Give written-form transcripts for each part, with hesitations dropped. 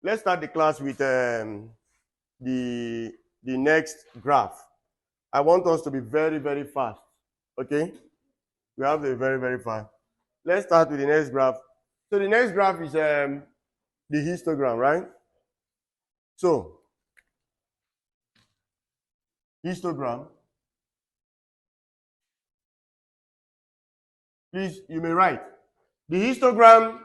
let's start the class with the next graph. I want us to be very, very fast. Okay? We have to be very, very fast. Let's start with the next graph. So the next graph is the histogram, right? So, histogram. Please, you may write. The histogram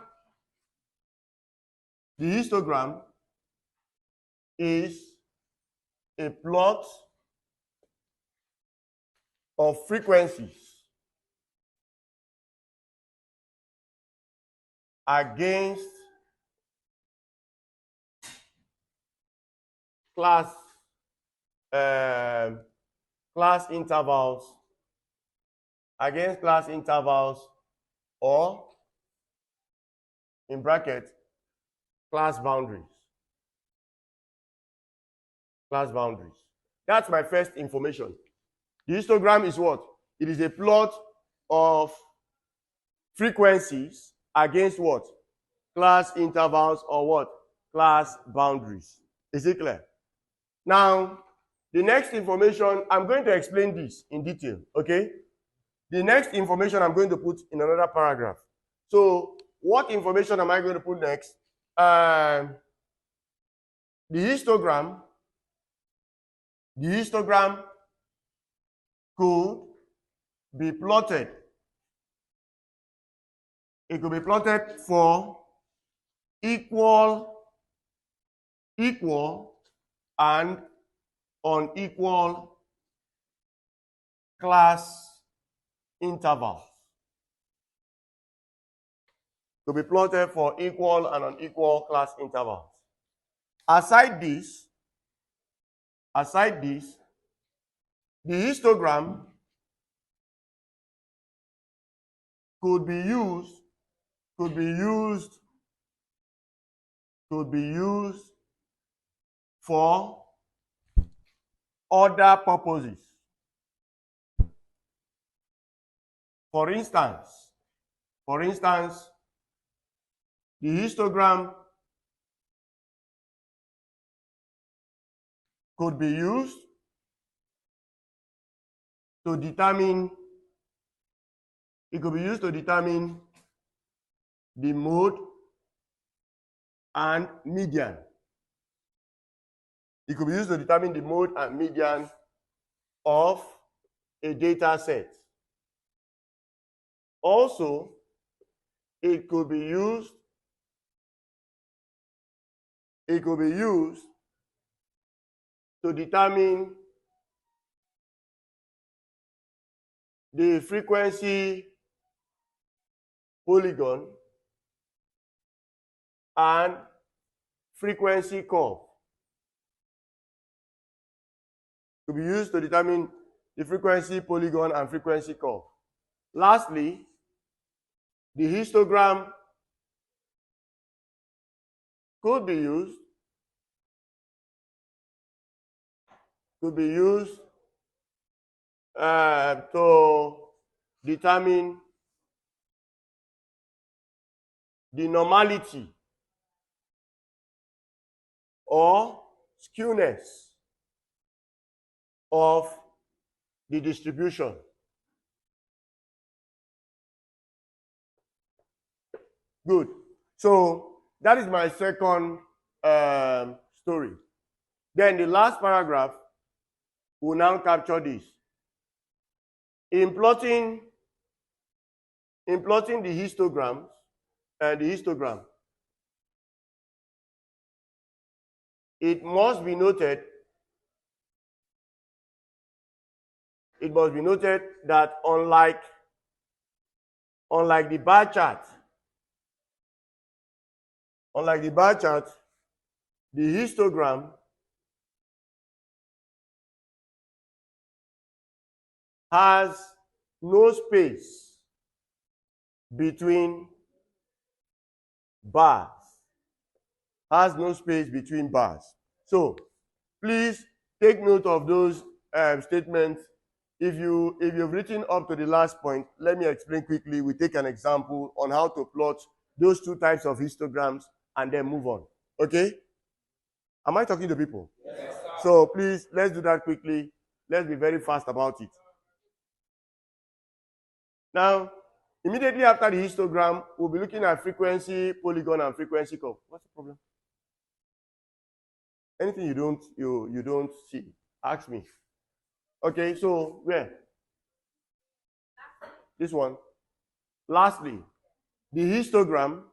is a plot of frequencies against class intervals, or in bracket class boundaries. That's my first information. The histogram is what? It is a plot of frequencies against what? Class intervals or what? Class boundaries. Is it clear? Now, the next information, I'm going to explain this in detail, okay? The next information I'm going to put in another paragraph. So, what information am I going to put next? The histogram could be plotted. It could be plotted for equal and unequal class intervals. To be plotted for equal and unequal class intervals. Aside this, the histogram could be used for other purposes. For instance, the histogram could be used to determine the mode and median. It could be used to determine the mode and median of a data set. Also, it could be used to determine the frequency polygon and frequency curve. To be used to determine the frequency polygon and frequency curve. Lastly, the histogram could be used to determine the normality or skewness of the distribution. Good. So that is my second story. Then the last paragraph will now capture this. In plotting the histogram, it must be noted that unlike the bar chart, the histogram has no space between bars. So please take note of those statements. If you've written up to the last point, let me explain quickly. We take an example on how to plot those two types of histograms and then move on. Okay? Am I talking to people? Yes, so please, let's do that quickly. Let's be very fast about it. Now, immediately after the histogram, we'll be looking at frequency, polygon, and frequency curve. What's the problem? Anything you don't see, ask me. Okay, so where? This one. Lastly, the histogram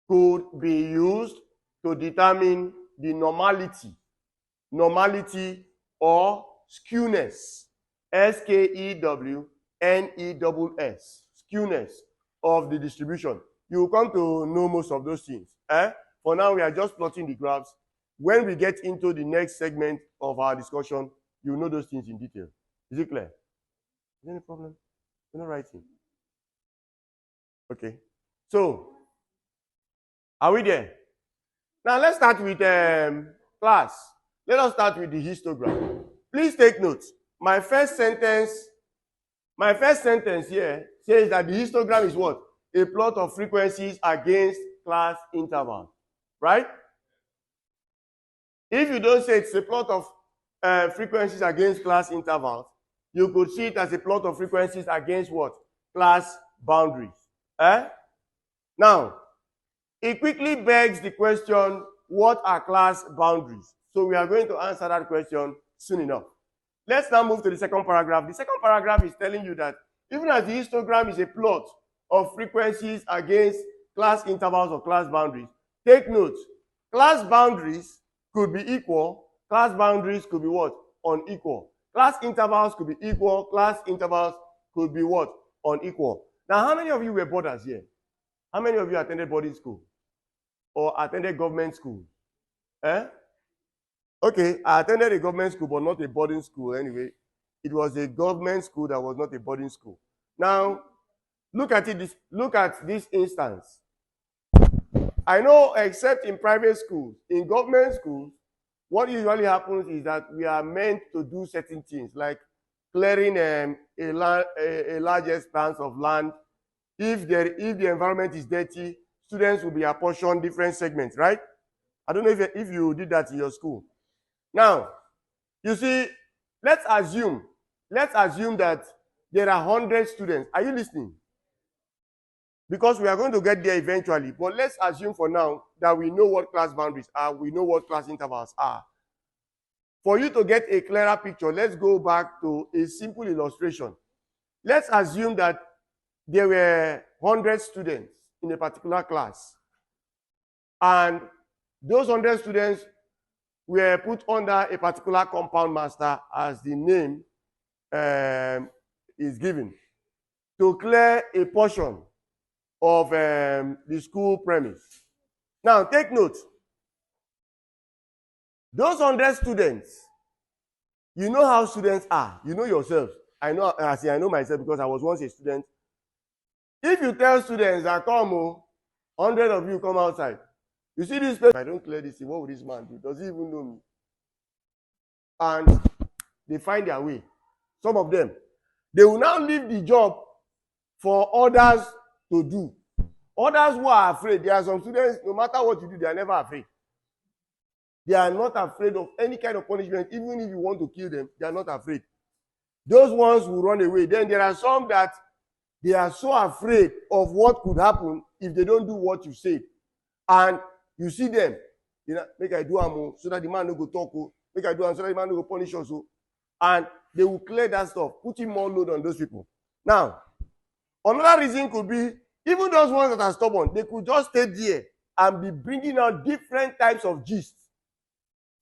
could be used to determine the normality or skewness, S-K-E-W-N-E-S-S, skewness of the distribution. You will come to know most of those things. For now, we are just plotting the graphs. When we get into the next segment of our discussion, you will know those things in detail. Is it clear? Is there any problem? You're not writing. Okay. So, are we there? Now, let's start with class. Let us start with the histogram. Please take note. My first sentence here says that the histogram is what? A plot of frequencies against class interval. Right? If you don't say it's a plot of frequencies against class intervals, you could see it as a plot of frequencies against what? Class boundaries. Now, it quickly begs the question, what are class boundaries? So we are going to answer that question soon enough. Let's now move to the second paragraph. The second paragraph is telling you that even as the histogram is a plot of frequencies against class intervals or class boundaries, take note, class boundaries could be equal, class boundaries could be what? Unequal. Class intervals could be equal, class intervals could be what? Unequal. Now, how many of you were boarders here? How many of you attended boarding school? Or attended government school? Okay, I attended a government school, but not a boarding school anyway. It was a government school that was not a boarding school. Now, look at this instance. I know, except in private schools, in government schools, what usually happens is that we are meant to do certain things, like clearing a large expanse of land. If the environment is dirty, students will be apportioned different segments, right? I don't know if you did that in your school. Now, you see, let's assume that there are 100 students. Are you listening? Because we are going to get there eventually. But let's assume for now that we know what class boundaries are, we know what class intervals are. For you to get a clearer picture, let's go back to a simple illustration. Let's assume that there were 100 students in a particular class. And those 100 students were put under a particular compound master, as the name is given, to clear a portion of the school premise. Now, take note. Those 100 students, you know how students are. You know yourself. I know myself because I was once a student. If you tell students that come, 100 of you come outside. You see this person, if I don't clear this, what will this man do? Does he even know me? And they find their way. Some of them. They will now leave the job for others to do. Others who are afraid. There are some students, no matter what you do, they are never afraid. They are not afraid of any kind of punishment. Even if you want to kill them, they are not afraid. Those ones will run away. Then there are some that they are so afraid of what could happen if they don't do what you said. And you see them, make I do am so that the man no go talk, make I do am so that the man no go punish us. And they will clear that stuff, putting more load on those people. Now, another reason could be, even those ones that are stubborn, they could just stay there and be bringing out different types of gist.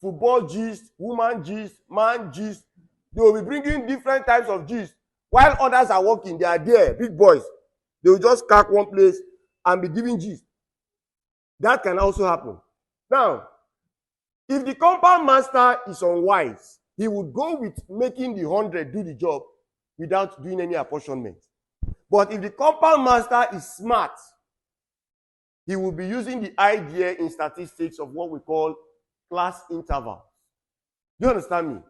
Football gist, woman gist, man gist. They will be bringing different types of gist. While others are working, they are there, big boys. They will just crack one place and be giving gist. That can also happen. Now, if the compound master is unwise, he would go with making the 100 do the job without doing any apportionment. But if the compound master is smart, he will be using the idea in statistics of what we call class interval. Do you understand me?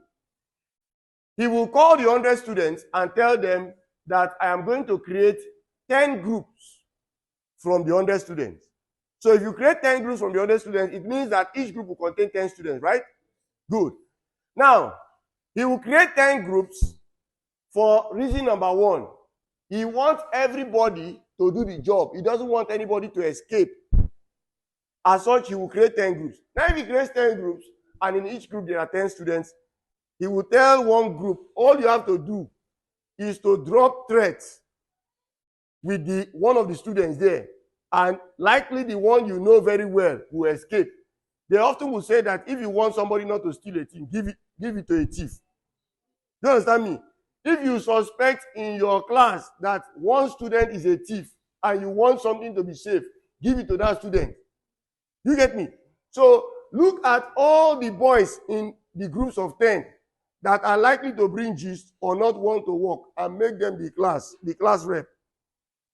He will call the 100 students and tell them that I am going to create 10 groups from the 100 students. So if you create 10 groups from the other students, it means that each group will contain 10 students, right? Good. Now, he will create 10 groups for reason number one. He wants everybody to do the job. He doesn't want anybody to escape. As such, he will create 10 groups. Now, if he creates 10 groups, and in each group there are 10 students, he will tell one group, all you have to do is to drop threats with one of the students there. And likely the one you know very well will escape. They often will say that if you want somebody not to steal a thing, give it to a thief. Do you understand me? If you suspect in your class that one student is a thief and you want something to be safe, give it to that student. You get me? So look at all the boys in the groups of 10 that are likely to bring gist or not want to work and make them the class rep.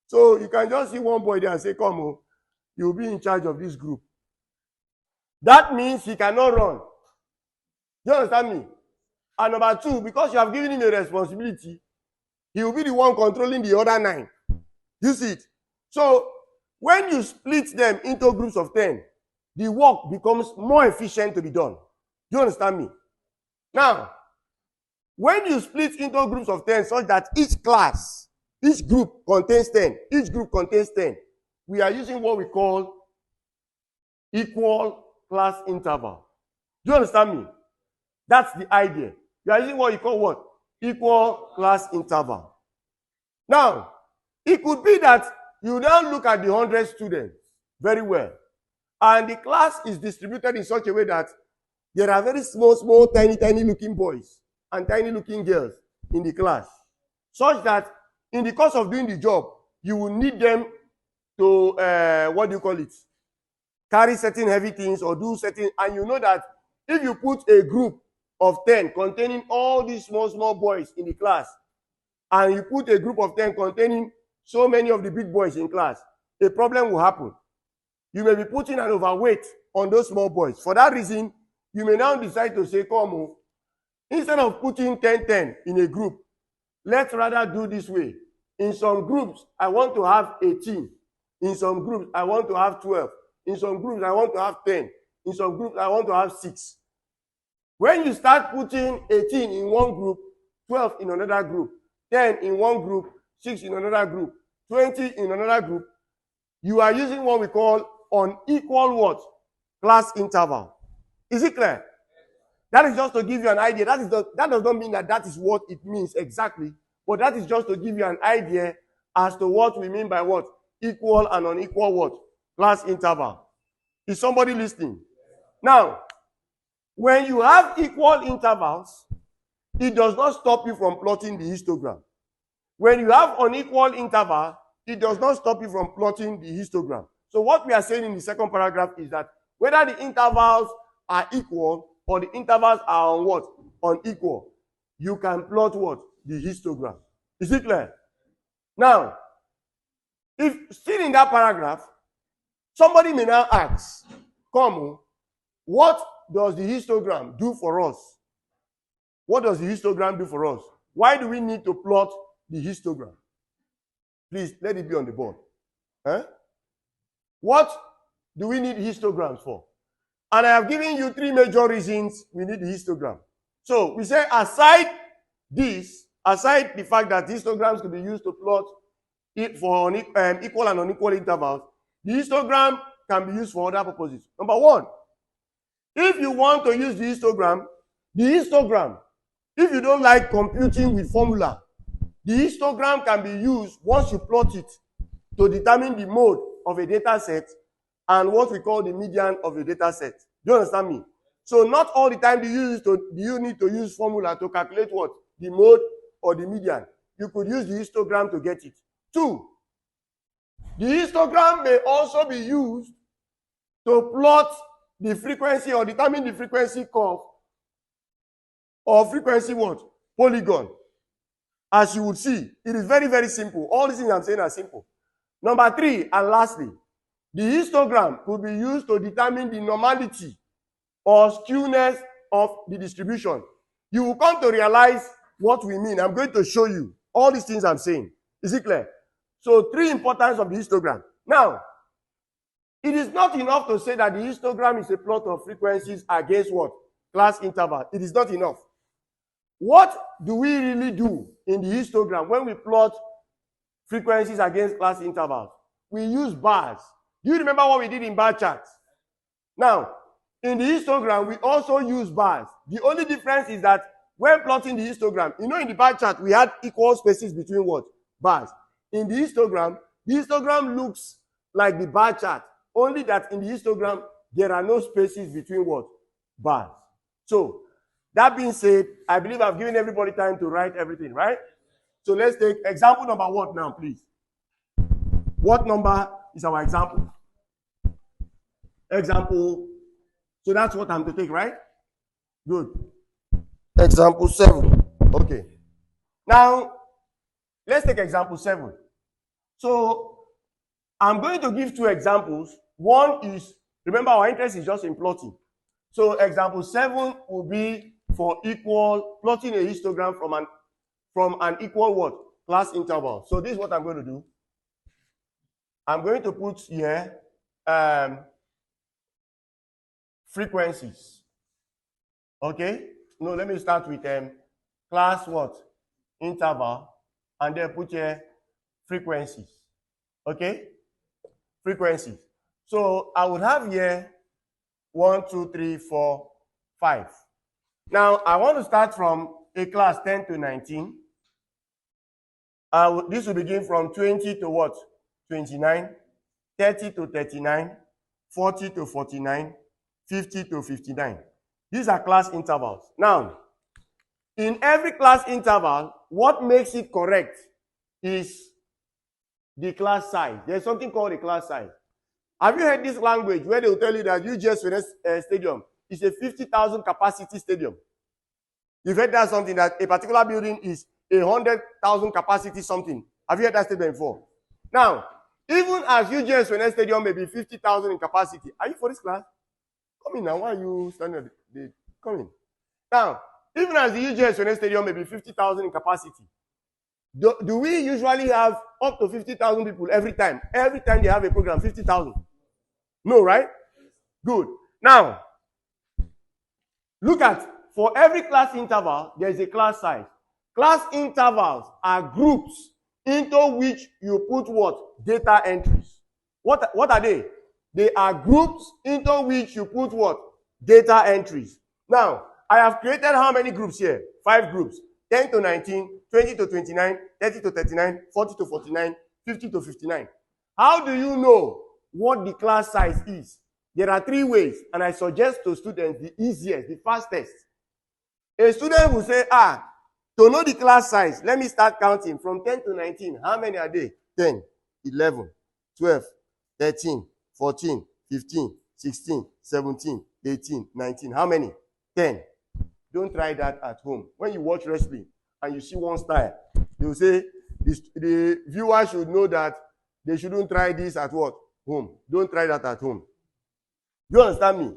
So you can just see one boy there and say, come on, you'll be in charge of this group. That means he cannot run. Do you understand me? And number two, because you have given him a responsibility, he will be the one controlling the other 9. You see it? So when you split them into groups of 10, the work becomes more efficient to be done. Do you understand me? Now, when you split into groups of 10 such that each group contains 10, we are using what we call equal class interval. Do you understand me? That's the idea. You are using what you call what? Equal class interval. Now, it could be that you now look at the 100 students very well, and the class is distributed in such a way that there are very small, tiny looking boys and tiny looking girls in the class, such that in the course of doing the job, you will need them to, carry certain heavy things or do certain, and you know that if you put a group of 10 containing all these small boys in the class, and you put a group of 10 containing so many of the big boys in class, a problem will happen. You may be putting an overweight on those small boys. For that reason, you may now decide to say, come on, instead of putting 10 in a group, let's rather do this way. In some groups, I want to have 18. In some groups, I want to have 12. In some groups, I want to have 10. In some groups, I want to have 6. When you start putting 18 in one group, 12 in another group, 10 in one group, 6 in another group, 20 in another group, you are using what we call unequal what? Class interval. Is it clear? That is just to give you an idea. That does not mean that is what it means exactly, but that is just to give you an idea as to what we mean by what? Equal and unequal what? Class interval. Is somebody listening? Now, when you have equal intervals, it does not stop you from plotting the histogram. When you have unequal interval, it does not stop you from plotting the histogram. So what we are saying in the second paragraph is that whether the intervals are equal or the intervals are on what? Unequal, you can plot what? The histogram. Is it clear? Now, if still in that paragraph, somebody may now ask, come, what does the histogram do for us? What does the histogram do for us? Why do we need to plot the histogram? Please, let it be on the board. What do we need histograms for? And I have given you 3 major reasons we need the histogram. So we say aside the fact that histograms can be used to plot it for equal and unequal intervals, the histogram can be used for other purposes. Number one, if you want to use the histogram, if you don't like computing with formula, the histogram can be used once you plot it to determine the mode of a data set and what we call the median of a data set. Do you understand me? So not all the time do you need to use formula to calculate what? The mode or the median. You could use the histogram to get it. 2, the histogram may also be used to plot the frequency or determine the frequency curve or frequency what? Polygon. As you would see, it is very, very simple. All these things I'm saying are simple. Number 3, and lastly, the histogram could be used to determine the normality or skewness of the distribution. You will come to realize what we mean. I'm going to show you all these things I'm saying. Is it clear? So 3 importance of the histogram. Now, It is not enough to say that the histogram is a plot of frequencies against what? Class interval. It is not enough. What do we really do in the histogram when we plot frequencies against class intervals? We use bars. Do you remember what we did in bar charts? Now, in the histogram, we also use bars. The only difference is that when plotting the histogram, you know, in the bar chart, we had equal spaces between what? Bars. In the histogram looks like the bar chart, only that in the histogram, there are no spaces between what? Bars. So, that being said, I believe I've given everybody time to write everything, right? So let's take example number what now, please? What number is our example? Example. So that's what I'm to take, right? Good. Example 7. Okay. Now, let's take example 7. So, I'm going to give two examples. One is, remember our interest is just in plotting. So, example 7 will be for plotting a histogram from an equal what? Class interval. So, this is what I'm going to do. I'm going to put here frequencies. Okay? No, let me start with class what? Interval. And then put here frequencies. Okay? Frequencies. So I would have here 1, 2, 3, 4, 5. Now I want to start from a class 10 to 19. This will begin from 20 to what? 29, 30 to 39, 40 to 49, 50 to 59. These are class intervals. Now, in every class interval, what makes it correct is the class size. There's something called a class size. Have you heard this language where they will tell you that UGS Stadium is a 50,000 capacity stadium? You've heard that something, that a particular building is 100,000 capacity something. Have you heard that statement before? Now, even as UGS Stadium may be 50,000 in capacity, are you for this class? Come in now. Why are you standing there? Come in. Now, even as the UGS Stadium may be 50,000 in capacity, do we usually have up to 50,000 people every time? Every time they have a program, 50,000? No, right? Good. Now, look at, for every class interval, there is a class size. Class intervals are groups into which you put what? Data entries. What are they? They are groups into which you put what? Data entries. Now, I have created how many groups here? 5 groups. 10 to 19, 20 to 29, 30 to 39, 40 to 49, 50 to 59. How do you know what the class size is? There are 3 ways, and I suggest to students the easiest, the fastest. A student will say, to know the class size, let me start counting from 10 to 19. How many are they? 10, 11, 12, 13, 14, 15, 16, 17, 18, 19. How many? 10. Don't try that at home. When you watch wrestling and you see one style, they will say the viewer should know that they shouldn't try this at what? Home. Don't try that at home. You understand me?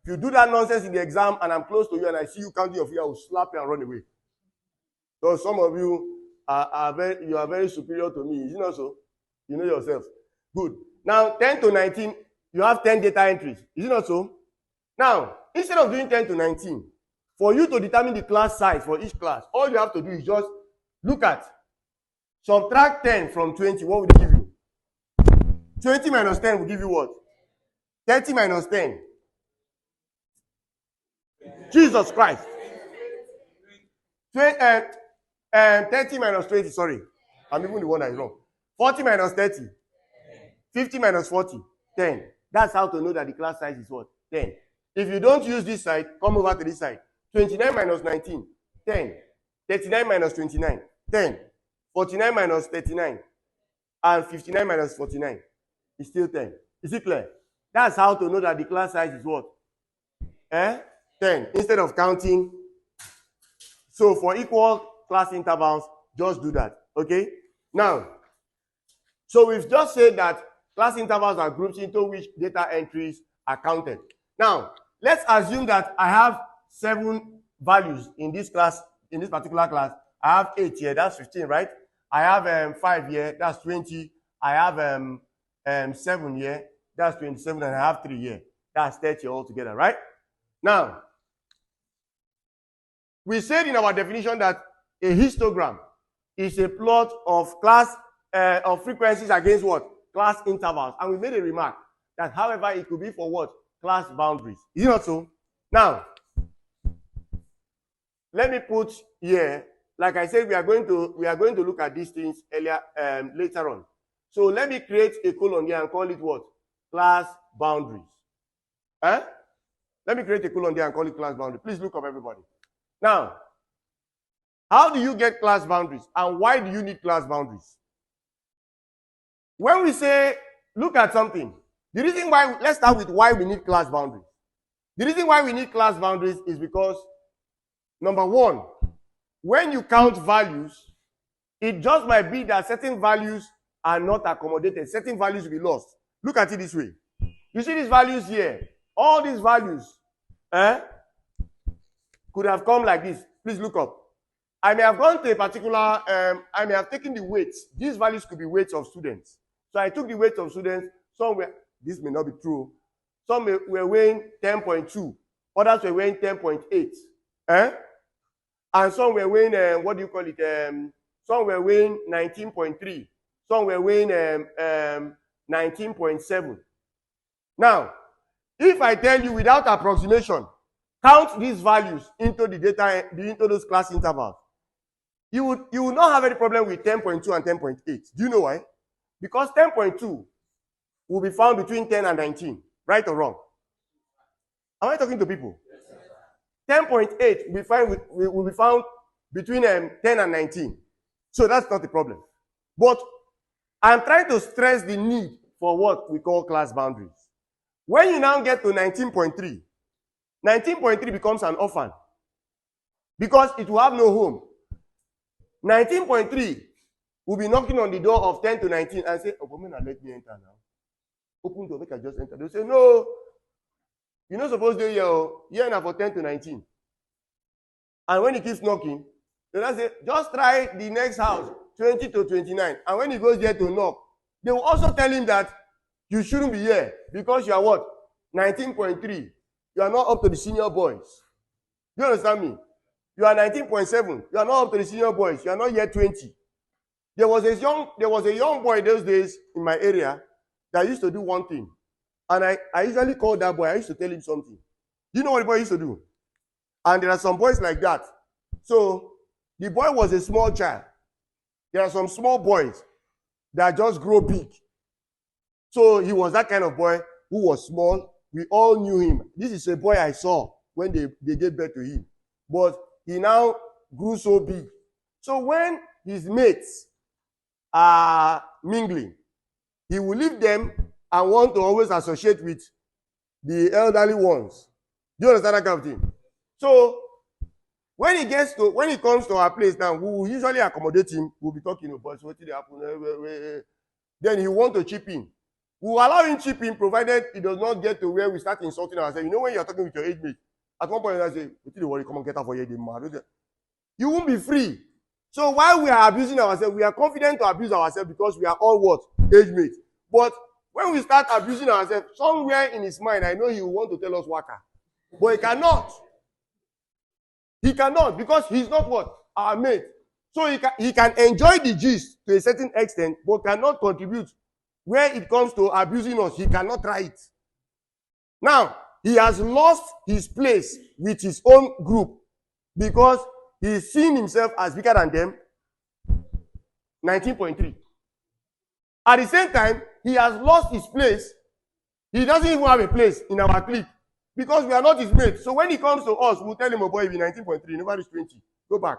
If you do that nonsense in the exam and I'm close to you and I see you counting your feet, I will slap you and run away. So some of you are very superior to me. Is it not so? You know yourself. Good. Now, 10 to 19, you have 10 data entries. Is it not so? Now, instead of doing 10 to 19, for you to determine the class size for each class, all you have to do is just look at, subtract 10 from 20. What will it give you? 20 minus 10 will give you what? 30 minus 10. Jesus Christ. 30 minus 20, sorry. I'm even the one that is wrong. 40 minus 30. 50 minus 40. 10. That's how to know that the class size is what? 10. If you don't use this side, come over to this side. 29 minus 19. 10. 39 minus 29. 10. 49 minus 39. And 59 minus 49. It's still 10. Is it clear? That's how to know that the class size is what? 10. Instead of counting. So for equal class intervals, just do that. Okay? Now, so we've just said that class intervals are groups into which data entries are counted. Now, let's assume that I have 7 values in this class, in this particular class. I have 8 here, that's 15, right? I have 5 here, that's 20. I have 7 here, That's 27, and I have 3 here. That's 30 altogether, right? Now, we said in our definition that a histogram is a plot of class of frequencies against what? Class intervals. And we made a remark that, however, it could be for what? Class boundaries. Is it not so? Now, let me put here, like I said, we are going to look at these things earlier, later on. So let me create a colon here and call it what? Class boundaries. Let me create a colon there and call it class boundary. Please look up, everybody. Now, how do you get class boundaries, and why do you need class boundaries? When we say, look at something, the reason why, let's start with why we need class boundaries. The reason why we need class boundaries is because, number one, when you count values, it just might be that certain values are not accommodated. Certain values will be lost. Look at it this way. You see these values here? All these values could have come like this. Please look up. I may have gone to a particular, I may have taken the weights. These values could be weights of students. So I took the weights of students. Some were, this may not be true. Some were weighing 10.2. Others were weighing 10.8. And some were weighing, what do you call it? Some were weighing 19.3. Some were weighing 19.7. Now, if I tell you without approximation, count these values into the data, into those class intervals, you will not have any problem with 10.2 and 10.8. Do you know why? Because 10.2 will be found between 10 and 19. Right or wrong? Am I talking to people? 10.8 will be found between 10 and 19. So that's not the problem. But I'm trying to stress the need for what we call class boundaries. When you now get to 19.3, 19.3 becomes an orphan because it will have no home. 19.3 will be knocking on the door of 10 to 19 and say, oh, woman, let me enter now. Open door, make I just enter. They'll say, no, you're not supposed to hear now for 10 to 19. And when he keeps knocking, they'll say, just try the next house, 20 to 29. And when he goes there to knock, they will also tell him that you shouldn't be here because you are what? 19.3. You are not up to the senior boys. You understand me? You are 19.7. You are not up to the senior boys. You are not yet 20. There was a young boy those days in my area that used to do one thing. And I usually called that boy. I used to tell him something. You know what the boy used to do? And there are some boys like that. So the boy was a small child. There are some small boys that just grow big. So he was that kind of boy who was small. We all knew him. This is a boy I saw when they gave birth to him. But he now grew so big. So when his mates are mingling, he will leave them and want to always associate with the elderly ones. Do you understand that kind of thing? So when he comes to our place now, we will usually accommodate him. We'll be talking about what did happen. Then he want to chip in. We will allow him chip in, provided he does not get to where we start insulting ourselves. You know when you're talking with your age mate, at one point I say, "Don't worry, come on, get out for here, you won't be free." So while we are abusing ourselves, we are confident to abuse ourselves because we are all what? Age mates. But when we start abusing ourselves, somewhere in his mind, I know he will want to tell us waka. But he cannot. He cannot because he's not what? Our mate. So he can enjoy the gist to a certain extent, but cannot contribute. Where it comes to abusing us, he cannot try it. Now, he has lost his place with his own group because he's seen himself as bigger than them. 19.3. At the same time, he has lost his place. He doesn't even have a place in our clique because we are not his mates. So when he comes to us, we'll tell him, oh boy, he'll be 19.3, nobody's 20. Go back.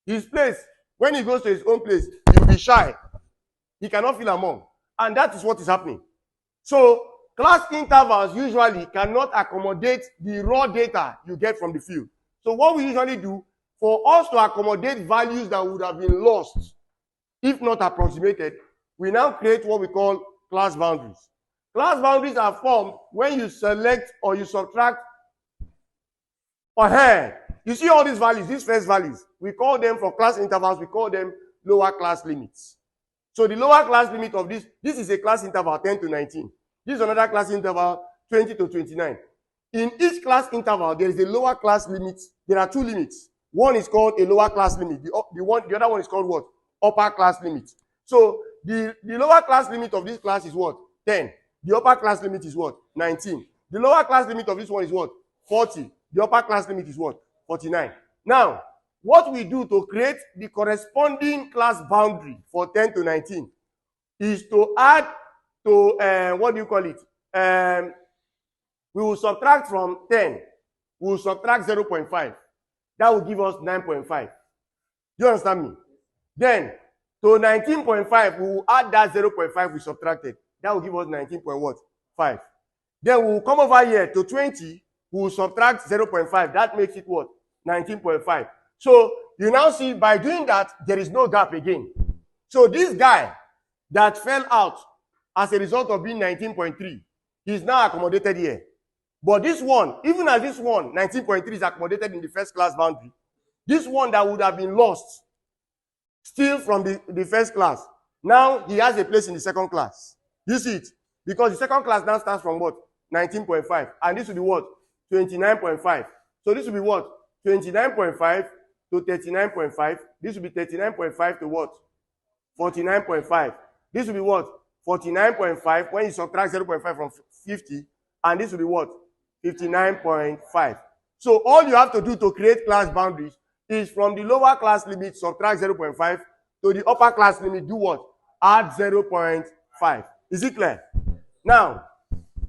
His place, when he goes to his own place, he will be shy. He cannot feel among. And that is what is happening. So class intervals usually cannot accommodate the raw data you get from the field. So what we usually do, for us to accommodate values that would have been lost, if not approximated, we now create what we call class boundaries. Class boundaries are formed when you select or you subtract ahead. You see all these values, these first values, we call them for class intervals, we call them lower class limits. So the lower class limit of this is a class interval 10 to 19. This is another class interval, 20 to 29. In each class interval, there is a lower class limit. There are two limits. One is called a lower class limit. The other one is called what? Upper class limit. So the lower class limit of this class is what? 10. The upper class limit is what? 19. The lower class limit of this one is what? 40. The upper class limit is what? 49. Now, what we do to create the corresponding class boundary for 10 to 19 is to add to, what do you call it? We will subtract from 10. We will subtract 0.5. That will give us 9.5. Do you understand me? Then, to 19.5, we will add that 0.5 we subtracted. That will give us 19.5. Then we will come over here to 20. We will subtract 0.5. That makes it what? 19.5. So, you now see, by doing that, there is no gap again. So, this guy that fell out as a result of being 19.3 is now accommodated here. But this one, even as this one, 19.3 is accommodated in the first class boundary, this one that would have been lost still from the first class, now he has a place in the second class. You see it? Because the second class now starts from what? 19.5. And this will be what? 29.5. So this will be what? 29.5 to 39.5. This will be 39.5 to what? 49.5. This will be what? 49.5 when you subtract 0.5 from 50. And this will be what? 59.5. So all you have to do to create class boundaries is from the lower class limit, subtract 0.5, to the upper class limit, do what? Add 0.5. Is it clear? Now,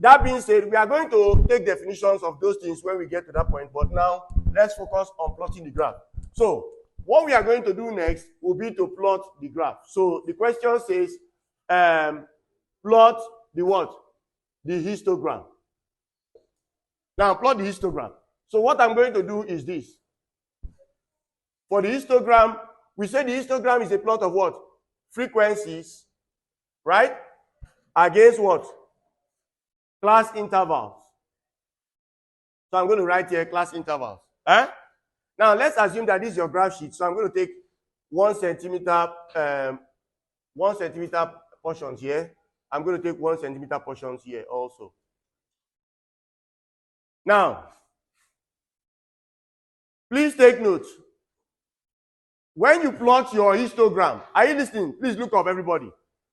that being said, we are going to take definitions of those things when we get to that point, but now let's focus on plotting the graph. So, what we are going to do next will be to plot the graph. So, the question says, plot the what? The histogram. Now, plot the histogram. So, what I'm going to do is this. For the histogram, we say the histogram is a plot of what? Frequencies, right? Against what? Class intervals. So I'm going to write here class intervals. Eh? Now let's assume that this is your graph sheet. So I'm going to take 1 centimeter, 1 centimeter portions here. I'm going to take 1 centimeter portions here also. Now, please take note. When you plot your histogram, are you listening? Please look up, everybody.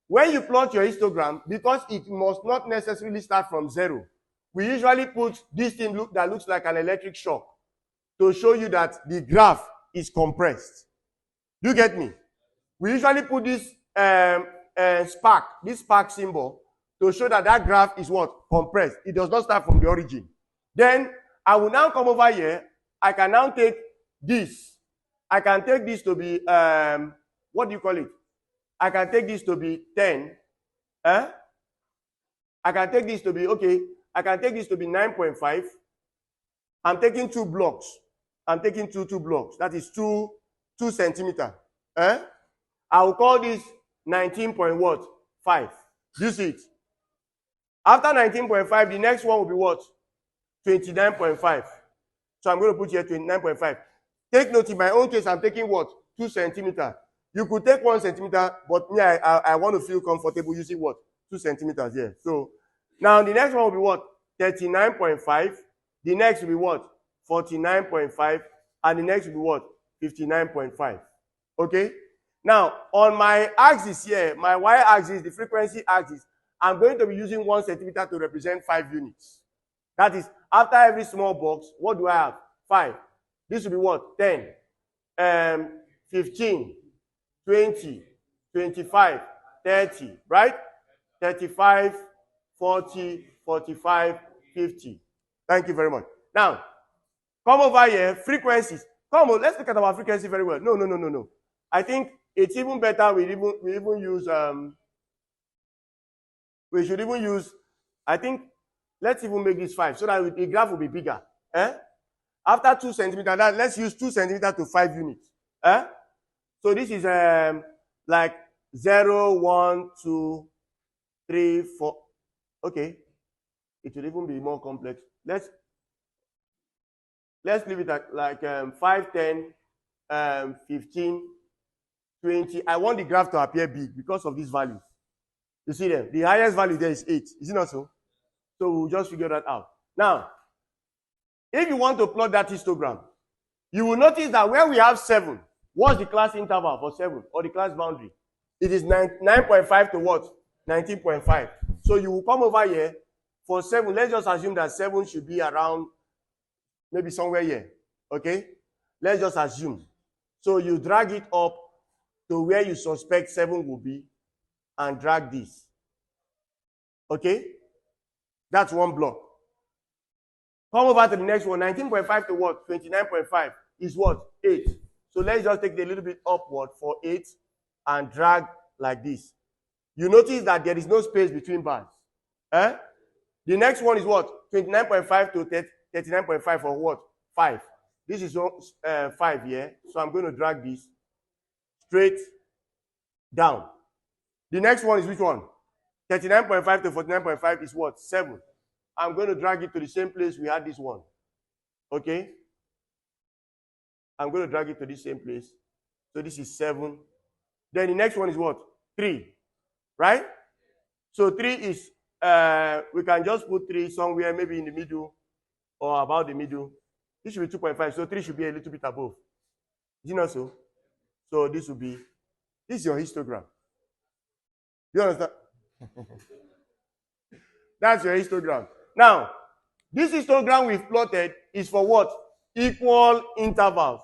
When you plot your histogram, because it must not necessarily start from 0, we usually put this thing that looks like an electric shock to show you that the graph is compressed. Do you get me? We usually put this spark symbol to show that that graph is what? Compressed. It does not start from the origin. Then I will now come over here. I can now take this. I can take this to be, what do you call it? I can take this to be 10. I can take this to be, okay, I can take this to be 9.5. I'm taking 2 blocks. I'm taking two blocks. That is 2 centimeters. I will call this 19.5. Do you see it? After 19.5, the next one will be what? 29.5. So I'm going to put here 29.5. Take note, in my own case, I'm taking what? 2 centimeters. You could take 1 centimeter, but me, I want to feel comfortable using what? 2 centimeters here. So now the next one will be what? 39.5. The next will be what? 49.5. And the next will be what? 59.5. Okay? Now, on my axis here, my y-axis, the frequency axis, I'm going to be using 1 centimeter to represent 5 units. That is, after every small box, what do I have? 5. This will be what? 10, 15, 20, 25, 30, right? 35, 40, 45, 50. Thank you very much. Now, come over here, frequencies. Come on, let's look at our frequency very well. No. I think it's even better we even use, we should even use, I think, let's even make this 5 so that the graph will be bigger. After 2 centimeters, let's use 2 centimeters to 5 units. So this is like 0, 1, 2, 3, 4. Okay. It will even be more complex. Let's leave it at like 5, 10, 15, 20. I want the graph to appear big because of these values. You see them? The highest value there is 8. Is it not so? So we'll just figure that out. Now, if you want to plot that histogram, you will notice that when we have 7, what's the class interval for 7 or the class boundary? It is 9.5 to what? 19.5. So you will come over here for 7. Let's just assume that 7 should be around maybe somewhere here. Okay? Let's just assume. So you drag it up to where you suspect 7 will be and drag this. Okay? That's one block. Come over to the next one. 19.5 to what? 29.5 is what? 8. So let's just take it a little bit upward for 8 and drag like this. You notice that there is no space between bars. Eh? The next one is what? 29.5 to 39.5 for what? 5. This is 5 here. So I'm going to drag this straight down. The next one is which one? 39.5 to 49.5 is what? 7. I'm going to drag it to the same place we had this one. Okay? I'm going to drag it to the same place. So this is 7. Then the next one is what? 3. Right? So 3 is, we can just put 3 somewhere, maybe in the middle or about the middle. This should be 2.5. So 3 should be a little bit above. Is it not so? So this will be, this is your histogram. You understand? That's your histogram. Now, this histogram we've plotted is for what? Equal intervals.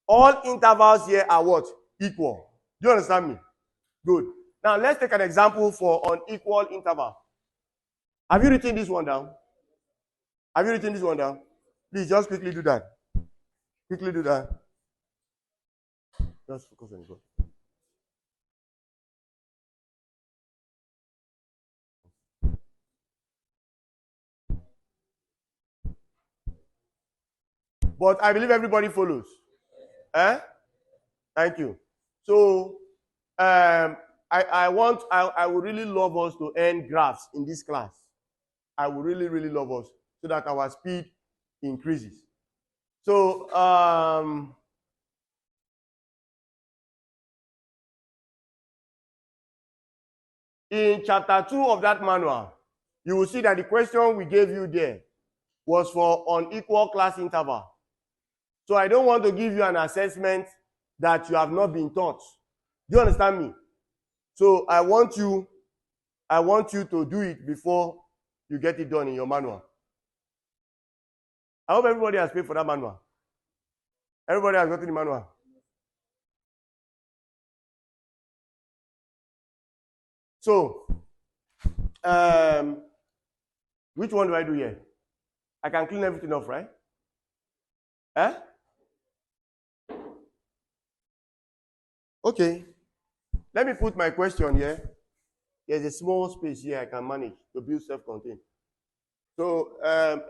All intervals here are what? Equal. Do you understand me? Good. Now, let's take an example for unequal interval. Have you written this one down? Have you written this one down? Please, just quickly do that. Quickly do that. Just focus on God. But I believe everybody follows. Eh? Thank you. So, I would really love us to earn graphs in this class. I would really, really love us so that our speed increases. So, in chapter 2 of that manual, you will see that the question we gave you there was for unequal class interval. So I don't want to give you an assessment that you have not been taught. Do you understand me? So I want you to do it before you get it done in your manual. I hope everybody has paid for that manual. Everybody has gotten the manual. So, which one do I do here? I can clean everything off, right? Eh? Okay. Let me put my question here. There's a small space here I can manage to build self-contained. So,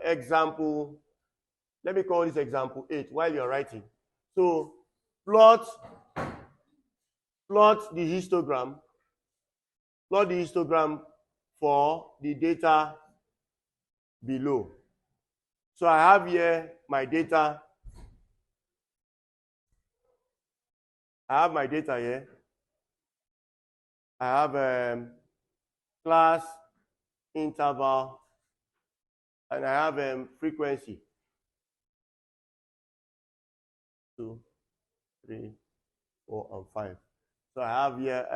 example, let me call this example 8 while you're writing. So, plot the histogram. Plot the histogram for the data below. So I have here my data. I have my data here. I have class, interval, and I have frequency. 2, 3, 4, and 5. So I have here,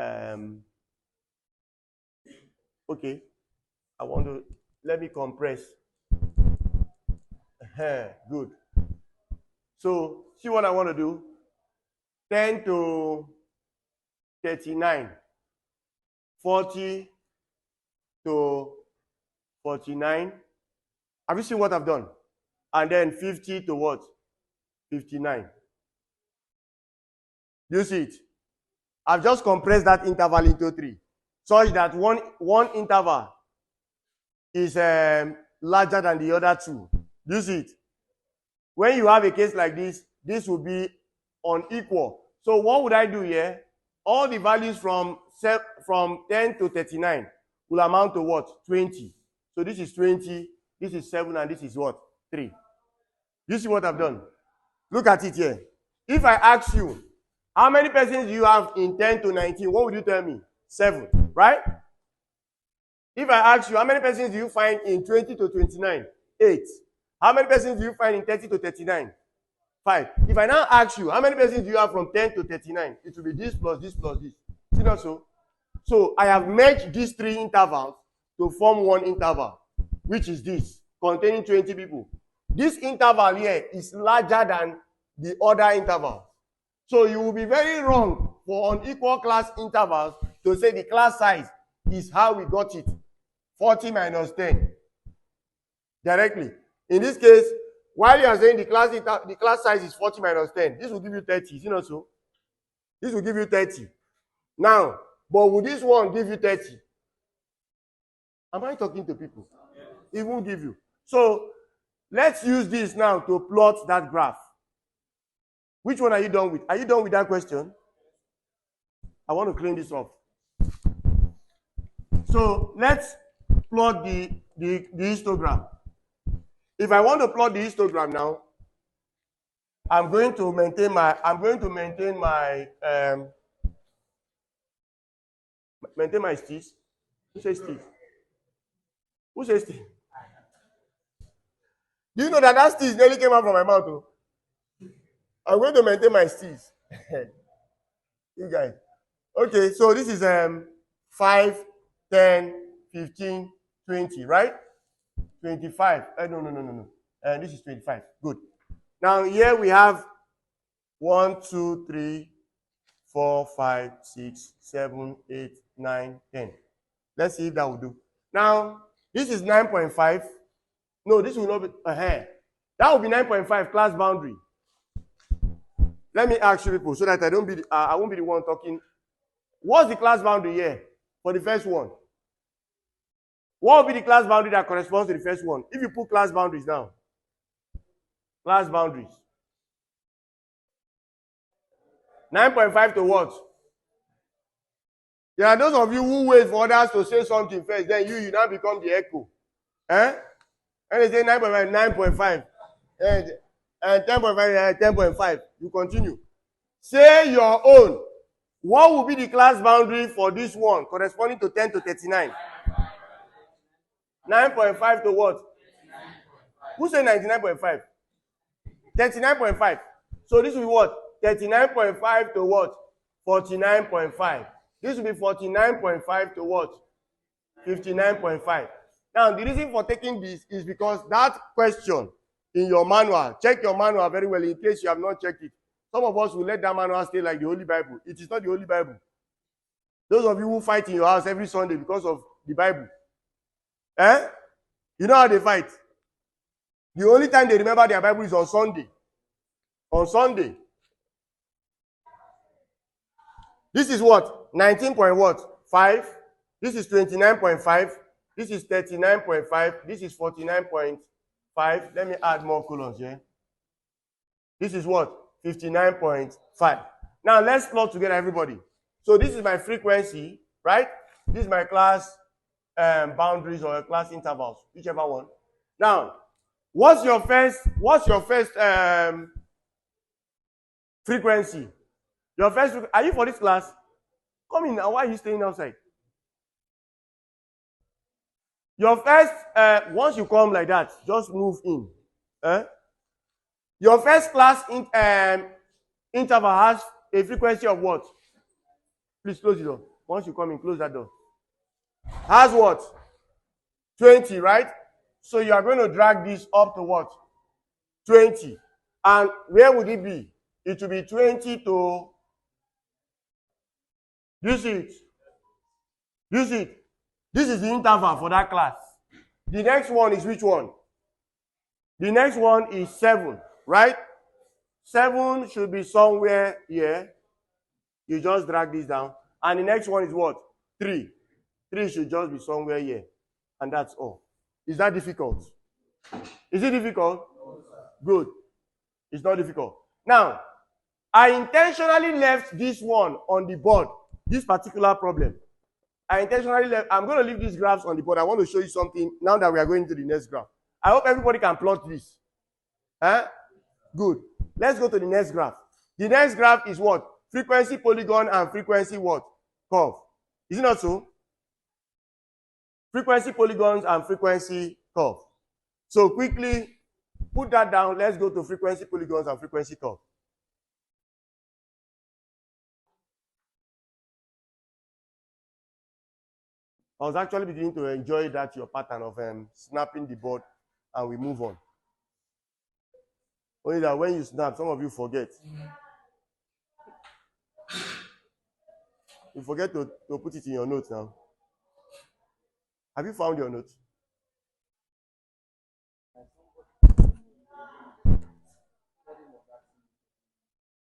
okay, let me compress. Good. So, see what I want to do? 10 to 39, 40 to 49. Have you seen what I've done? And then 50 to what? 59. Do you see it? I've just compressed that interval into 3, such that one interval is larger than the other 2. Do you see it? When you have a case like this, this will be unequal. So what would I do here? All the values from 10 to 39 will amount to what? 20. So this is 20, this is 7, and this is what? 3. You see what I've done? Look at it here. If I ask you, how many persons do you have in 10 to 19? What would you tell me? 7, right? If I ask you, how many persons do you find in 20 to 29? 8. How many persons do you find in 30 to 39? 5. If I now ask you, how many persons do you have from 10 to 39? It will be this plus this plus this. See that so? So I have merged these 3 intervals to form one interval, which is this, containing 20 people. This interval here is larger than the other interval. So you will be very wrong for unequal class intervals to say the class size is how we got it. 40 minus 10. Directly. In this case, while you are saying the class size is 40 minus 10, this will give you 30. Is it not so? This will give you 30. Now, but will this one give you 30? Am I talking to people? It won't give you. So, let's use this now to plot that graph. Which one are you done with? Are you done with that question? I want to clean this up. So, let's plot the histogram. If I want to plot the histogram now, I'm going to maintain my stis. Who says stis? Who says stis? Do you know that stis nearly came out from my mouth? Oh? I'm going to maintain my stis. You guys. Okay, so this is 5, 10, 15, 20, right? 25. No. This is 25. Good. Now here we have 1, 2, 3, 4, 5, 6, 7, 8, 9, 10. Let's see if that will do. Now, this is 9.5. No, this will not be. That will be 9.5 class boundary. Let me ask you people so that I won't be the one talking. What's the class boundary here for the first one? What will be the class boundary that corresponds to the first one? If you put class boundaries now. Class boundaries. 9.5 to what? There are those of you who wait for others to say something first, then you now become the echo. And they say 9.5, 9.5. And 10.5, 10.5. You continue. Say your own. What will be the class boundary for this one corresponding to 10 to 39? 9.5 to what? Who said 99.5? 39.5. So this will be what? 39.5 to what? 49.5. This will be 49.5 to what? 59.5. Now, the reason for taking this is because that question in your manual, check your manual very well in case you have not checked it. Some of us will let that manual stay like the Holy Bible. It is not the Holy Bible. Those of you who fight in your house every Sunday because of the Bible. You know how they fight? The only time they remember their Bible is on Sunday. On Sunday. This is what? 19.5. This is 29.5. This is 39.5. This is 49.5. Let me add more columns here. This is what? 59.5. Now let's plot together, everybody. So this is my frequency, right? This is my class boundaries or class intervals, whichever one. Now, what's your first frequency? Your first, are you for this class? Come in now. Why are you staying outside? Your first, once you come like that, just move in. Your first class interval has a frequency of what? Please close the door. Once you come in, close that door. Has what? 20, right? So you are going to drag this up to what? 20. And where would it be? It will be 20 to... You see it? You see it? This is the interval for that class. The next one is which one? The next one is 7, right? 7 should be somewhere here. You just drag this down. And the next one is what? 3. 3 should just be somewhere here. And that's all. Is that difficult? Is it difficult? Good. It's not difficult. Now, I intentionally left this one on the board. This particular problem. I intentionally left. I'm going to leave these graphs on the board. I want to show you something now that we are going to the next graph. I hope everybody can plot this. Good. Let's go to the next graph. The next graph is what? Frequency polygon and frequency what? Curve. Is it not so? Frequency polygons and frequency curve. So quickly put that down. Let's go to frequency polygons and frequency curve. I was actually beginning to enjoy that your pattern of snapping the board and we move on. Only that when you snap, some of you forget. You forget to put it in your notes now. Have you found your notes?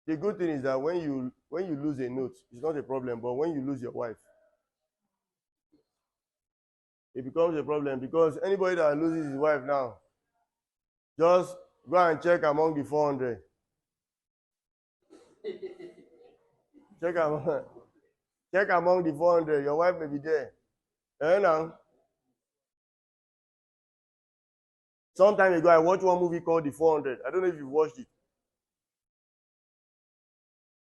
The good thing is that when you lose a note, it's not a problem, but when you lose your wife, it becomes a problem, because anybody that loses his wife now, just go and check among the 400. Check among the 400. Your wife may be there. Now, some time ago, I watched one movie called The 400. I don't know if you've watched it.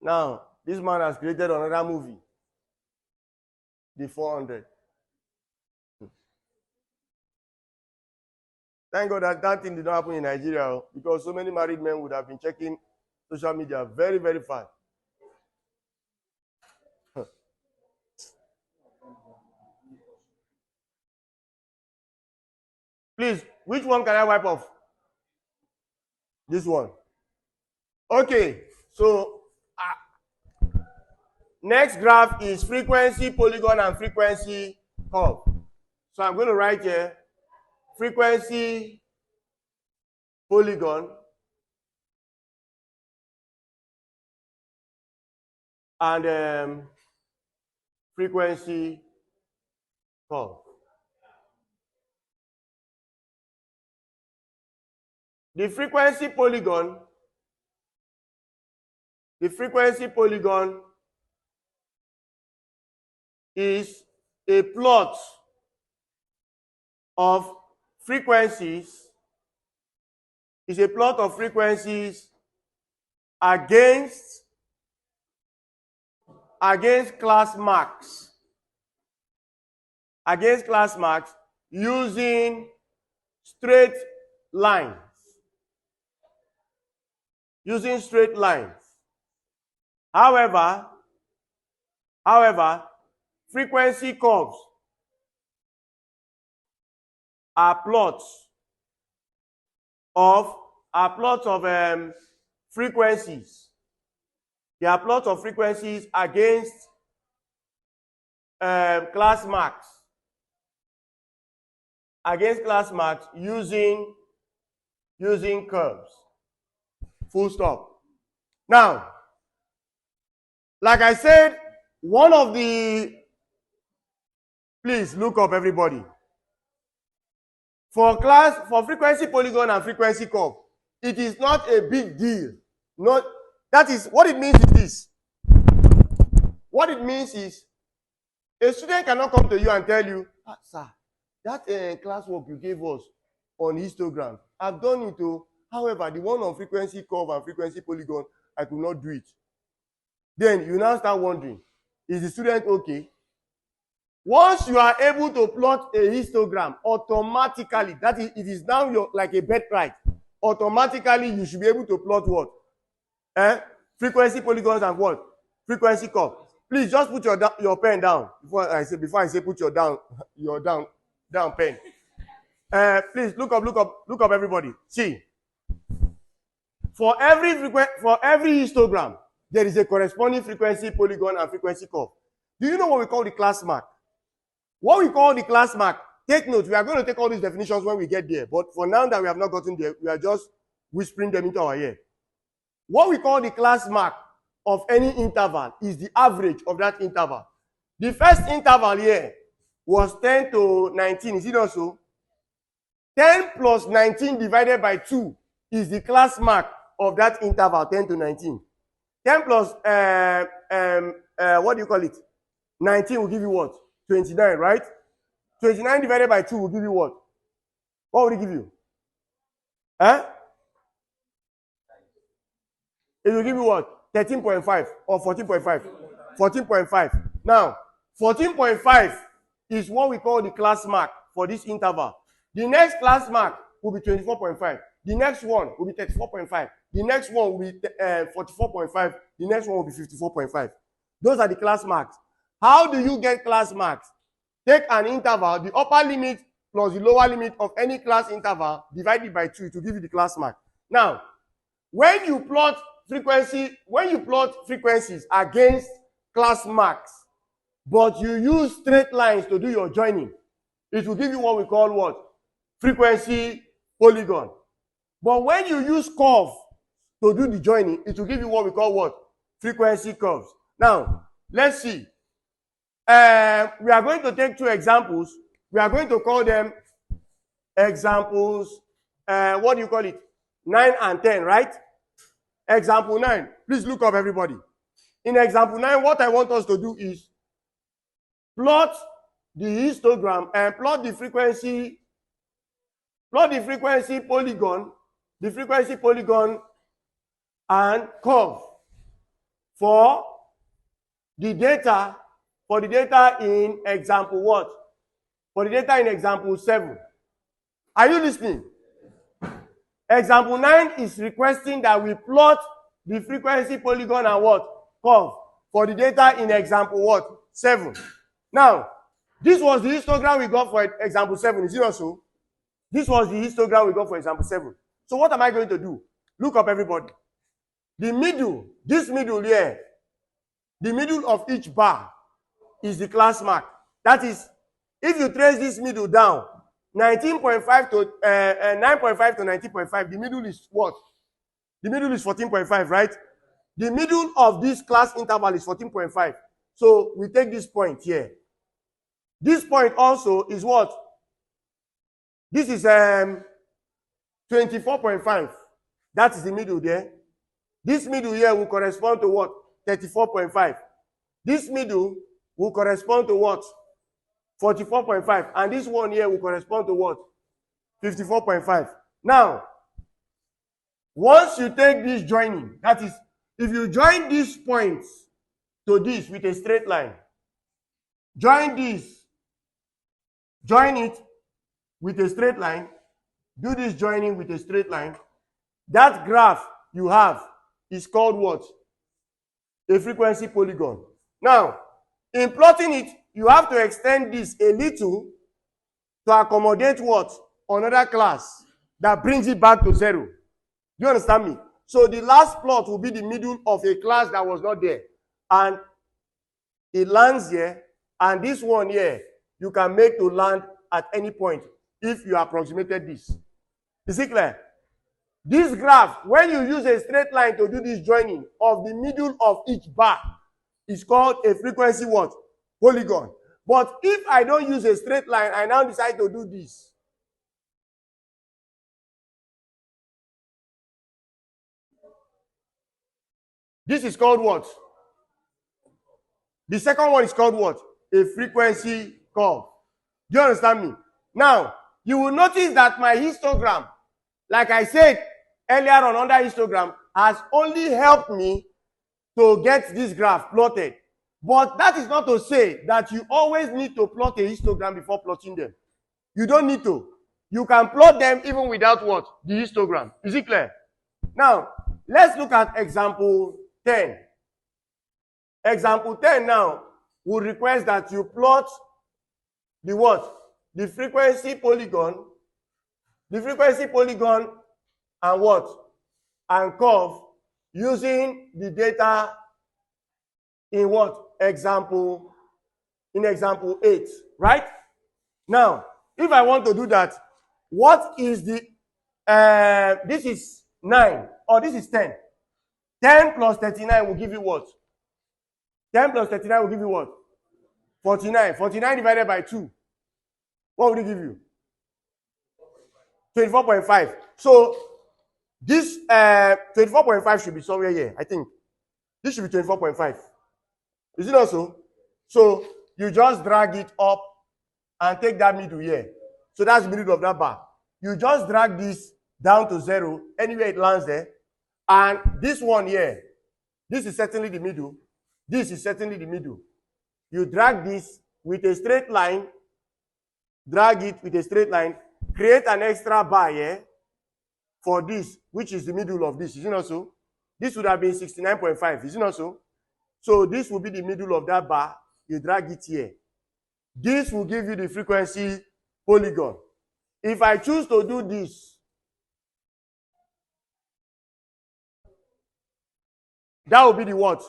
Now, this man has created another movie, The 400. Thank God that thing did not happen in Nigeria, because so many married men would have been checking social media very, very fast. Please, which one can I wipe off? This one. Okay, so next graph is frequency polygon and frequency curve. So I'm going to write here frequency polygon and frequency curve. The frequency polygon is a plot of frequencies, against class marks. Against class marks using straight lines. However, frequency curves are plots of frequencies. They are plots of frequencies against class marks. Using curves. Full stop. Now, like I said, please look up, everybody. For frequency polygon and frequency curve, it is not a big deal. That is what it means is this. What it means is a student cannot come to you and tell you, sir, that classwork you gave us on histogram, I've done it too. However, the one on frequency curve and frequency polygon, I could not do it. Then you now start wondering, is the student okay? Once you are able to plot a histogram automatically, that is, it is now like a birthright. Automatically, you should be able to plot what? Frequency polygons and what? Frequency curve. Please just put your pen down before I say put your down pen. Please look up, everybody. See. For every histogram, there is a corresponding frequency polygon and frequency curve. Do you know what we call the class mark? What we call the class mark, take note, we are going to take all these definitions when we get there, but for now that we have not gotten there, we are just whispering them into our ear. What we call the class mark of any interval is the average of that interval. The first interval here was 10 to 19, is it not so? 10 plus 19 divided by 2 is the class mark of that interval, 10 to 19. 10 plus, what do you call it? 19 will give you what? 29, right? 29 divided by 2 will give you what? What will it give you? It will give you what? 13.5 or 14.5? 14.5. Now, 14.5 is what we call the class mark for this interval. The next class mark will be 24.5. The next one will be 34.5. The next one will be 44.5. The next one will be 54.5. Those are the class marks. How do you get class marks? Take an interval, the upper limit plus the lower limit of any class interval divided by 2 to give you the class mark. Now, when you plot frequencies against class marks, but you use straight lines to do your joining, it will give you what we call what? Frequency polygon. But when you use curve to do the joining, it will give you what we call what? Frequency curves. Now, let's see. We are going to take 2 examples. We are going to call them examples, what do you call it? 9 and 10, right? Example 9. Please look up, everybody. In example 9, what I want us to do is plot the histogram and plot the frequency polygon, and curve for the data in example what? For the data in example 7. Are you listening? Example 9 is requesting that we plot the frequency polygon and what? Curve for the data in example what? 7. Now, this was the histogram we got for example 7. Is it not so? This was the histogram we got for example 7. So what am I going to do? Look up, everybody. The middle, this middle here, the middle of each bar is the class mark. That is, if you trace this middle down, 9.5 to 19.5, the middle is what? The middle is 14.5, right? The middle of this class interval is 14.5. So we take this point here. This point also is what? This is 24.5. That is the middle there. This middle here will correspond to what? 34.5. This middle will correspond to what? 44.5. And this one here will correspond to what? 54.5. Now, once you take this joining, that is, if you join these points to this with a straight line, join this, join it with a straight line, do this joining with a straight line, that graph you have is called what? A frequency polygon. Now, in plotting it, you have to extend this a little to accommodate what? Another class that brings it back to 0. Do you understand me? So the last plot will be the middle of a class that was not there. And it lands here, and this one here, you can make to land at any point if you approximated this. Is it clear? This graph, when you use a straight line to do this joining of the middle of each bar, is called a frequency what? Polygon. But if I don't use a straight line, I now decide to do this. This is called what? The second one is called what? A frequency curve. Do you understand me? Now, you will notice that my histogram, like I said earlier on under histogram, has only helped me to get this graph plotted. But that is not to say that you always need to plot a histogram before plotting them. You don't need to. You can plot them even without what? The histogram. Is it clear? Now, let's look at example 10. Example 10 now will request that you plot the what? The frequency polygon and what? And curve using the data in what? Example 8, right? Now, if I want to do that, what is the, this is 9, or this is 10. 10 plus 39 will give you what? 10 plus 39 will give you what? 49. 49 divided by 2. What would it give you? 24.5. So, this 24.5 should be somewhere here, I think. This should be 24.5. Is it also? So, you just drag it up and take that middle here. So, that's the middle of that bar. You just drag this down to 0, anywhere it lands there. And this one here, this is certainly the middle. This is certainly the middle. You drag this with a straight line drag it with a straight line, create an extra bar here for this, which is the middle of this. Is it not so? This would have been 69.5. Is it not so? So this will be the middle of that bar. You drag it here. This will give you the frequency polygon. If I choose to do this, that will be the what?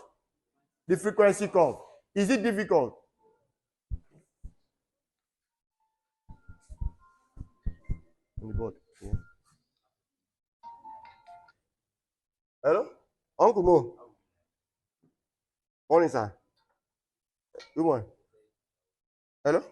The frequency curve. Is it difficult? On the board. Yeah. Hello? Uncle Mo. Morning, sir. Good morning. Hello?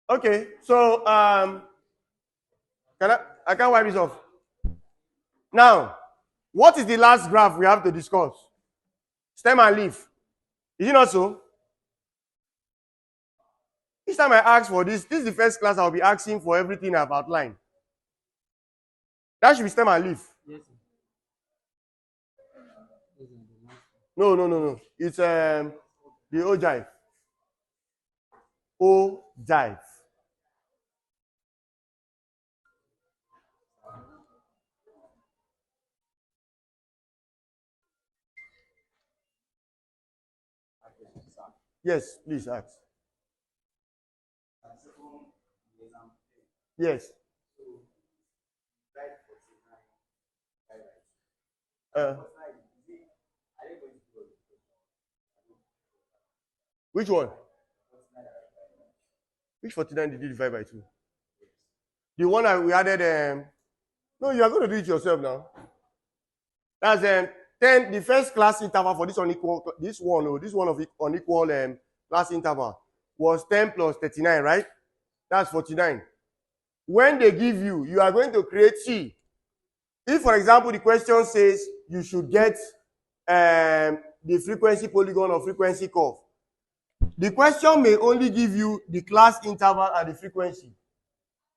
Okay, so I can't wipe this off. Now, what is the last graph we have to discuss? Stem and leaf. Is it not so? Each time I ask for this is the first class I'll be asking for everything I've outlined. That should be stem and leaf. Yes, No. It's the ogive. Ogive. Yes, please ask. Yes. Which one? Which 49 did you divide by 2? The one that we added, no, you are going to do it yourself now. That's 10, the first class interval for this unequal, this one of it unequal class interval was 10 plus 39, right? That's 49. When they give you, you are going to create C. If, for example, the question says you should get the frequency polygon or frequency curve, the question may only give you the class interval and the frequency.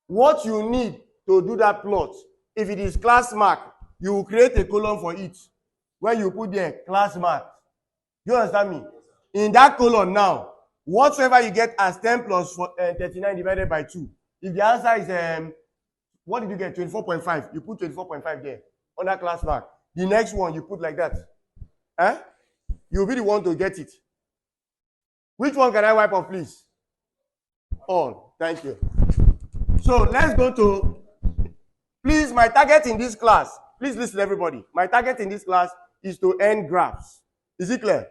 What you need to do that plot, if it is class mark, you will create a column for it. When you put there class mark, you understand me? In that column now, whatsoever you get as 10 plus 39 divided by 2, if the answer is what did you get? 24.5. You put 24.5 there under class mark. The next one you put like that. You'll be the one to get it. Which one can I wipe off, please? All. Thank you. So let's go to, please, my target in this class, please listen everybody. My target in this class is to end graphs. Is it clear?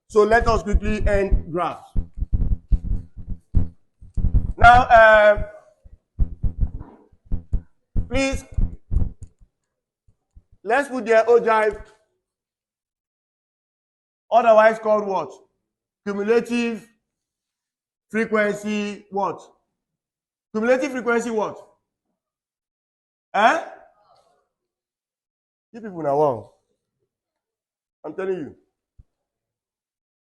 So let us quickly end graphs. Now, please, let's put there ogive, otherwise called what? Cumulative frequency what? Cumulative frequency what? You people now wow. I'm telling you.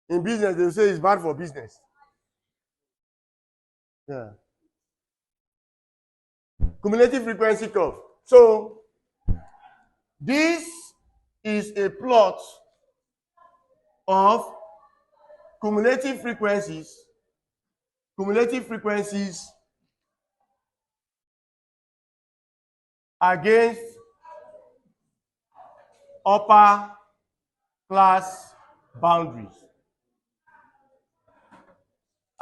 In business, they say it's bad for business. Yeah. Cumulative frequency curve. So, this is a plot of cumulative frequencies against upper class boundaries.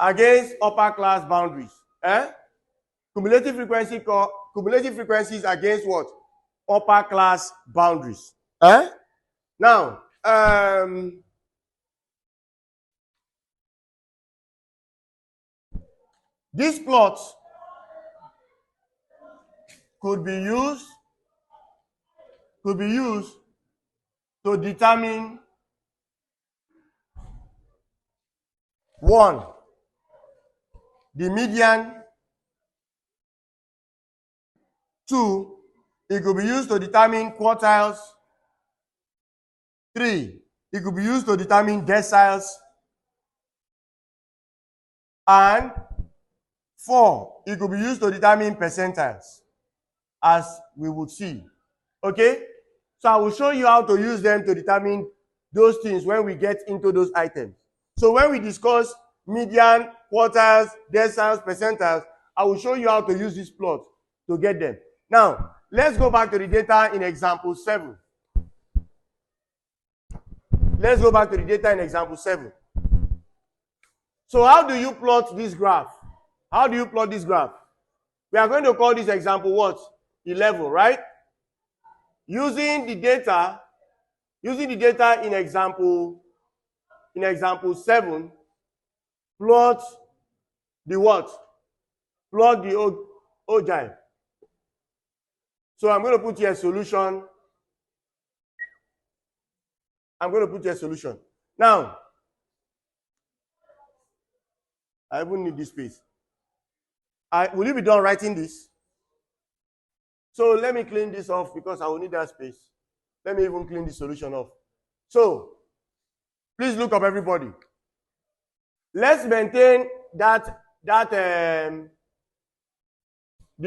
Against upper class boundaries. Cumulative frequencies against what? Upper class boundaries. Now, this plot could be used to determine 1, the median. 2, it could be used to determine quartiles. 3, it could be used to determine deciles. and 4. It could be used to determine percentiles, as we would see. Okay? So I will show you how to use them to determine those things when we get into those items. So when we discuss median, quartiles, decimals, percentiles, I will show you how to use this plot to get them. Now, let's go back to the data in example 7. Let's go back to the data in example 7. So how do you plot this graph? How do you plot this graph? We are going to call this example what? 11, right? Using the data in example 7, plot the what? Plot the ogive. So I'm going to put here solution. I'm going to put here solution. Now, I even need this space. Will you be done writing this? So let me clean this off because I will need that space. Let me even clean the solution off. So, please look up, everybody. Let's maintain the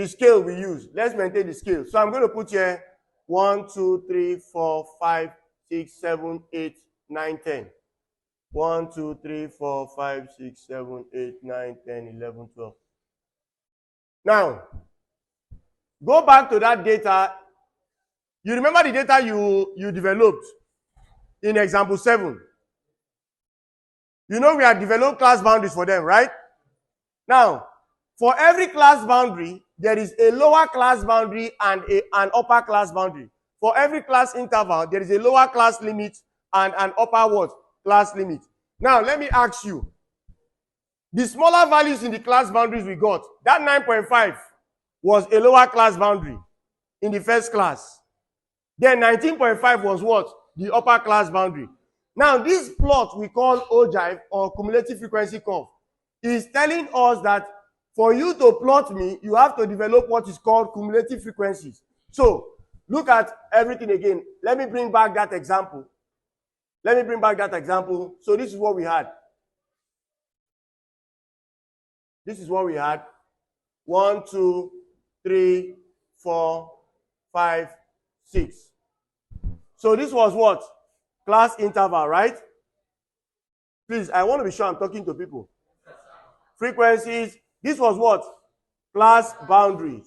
scale we use. Let's maintain the scale. So I'm going to put here 1, 2, 3, 4, 5, 6, 7, 8, 9, 10. 1, 2, 3, 4, 5, 6, 7, 8, 9, 10, 11, 12. Now, go back to that data. You remember the data you developed in example 7. You know we have developed class boundaries for them, right? Now, for every class boundary, there is a lower class boundary and an upper class boundary. For every class interval, there is a lower class limit and an upper what? Class limit. Now, let me ask you. The smaller values in the class boundaries we got, that 9.5 was a lower class boundary in the first class. Then 19.5 was what? The upper class boundary. Now, this plot we call ogive or cumulative frequency curve is telling us that for you to plot me, you have to develop what is called cumulative frequencies. So, look at everything again. Let me bring back that example. So, this is what we had. This is what we had. 1, 2, 3, 4, 5, 6. So this was what? Class interval, right? Please, I want to be sure I'm talking to people. Frequencies. This was what? Class boundaries.